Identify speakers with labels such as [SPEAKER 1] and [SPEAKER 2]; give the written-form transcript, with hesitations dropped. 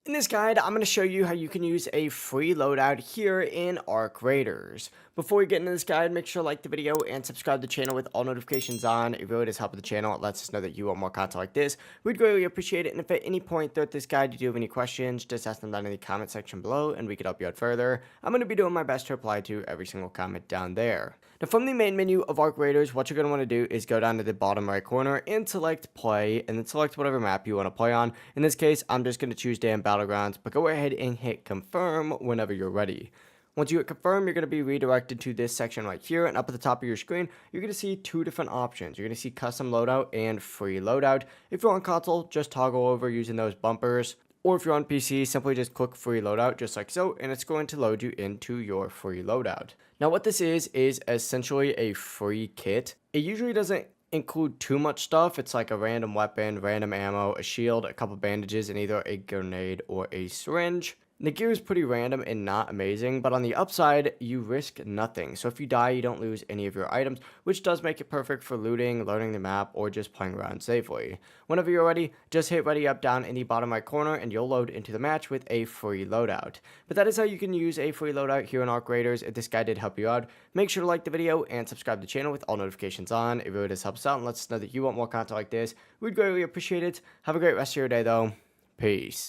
[SPEAKER 1] In this guide, I'm going to show you how you can use a free loadout here in Arc Raiders. Before we get into this guide, make sure to like the video and subscribe to the channel with all notifications on. It really does help the channel. It lets us know that you want more content like this. We'd greatly appreciate it. And if at any point throughout this guide you do have any questions, just ask them down in the comment section below and we can help you out further. I'm going to be doing my best to reply to every single comment down there. Now, from the main menu of Arc Raiders, what you're going to want to do is go down to the bottom right corner and select play, and then select whatever map you want to play on. In this case, I'm just going to choose Damn Battlegrounds, but go ahead and hit confirm whenever you're ready. Once you hit confirm, you're going to be redirected to this section right here, and up at the top of your screen, you're going to see two different options. You're going to see custom loadout and free loadout. If you're on console, just toggle over using those bumpers. Or if you're on PC, simply just click free loadout just like so, and it's going to load you into your free loadout. Now what this is essentially a free kit. It usually doesn't include too much stuff. It's like a random weapon, random ammo, a shield, a couple bandages, and either a grenade or a syringe. The gear is pretty random and not amazing, but on the upside, you risk nothing. So if you die, you don't lose any of your items, which does make it perfect for looting, learning the map, or just playing around safely. Whenever you're ready, just hit ready up down in the bottom right corner and you'll load into the match with a free loadout. But that is how you can use a free loadout here in Arc Raiders. If this guide did help you out, make sure to like the video and subscribe to the channel with all notifications on. It really does help us out and lets us know that you want more content like this. We'd greatly appreciate it. Have a great rest of your day though. Peace.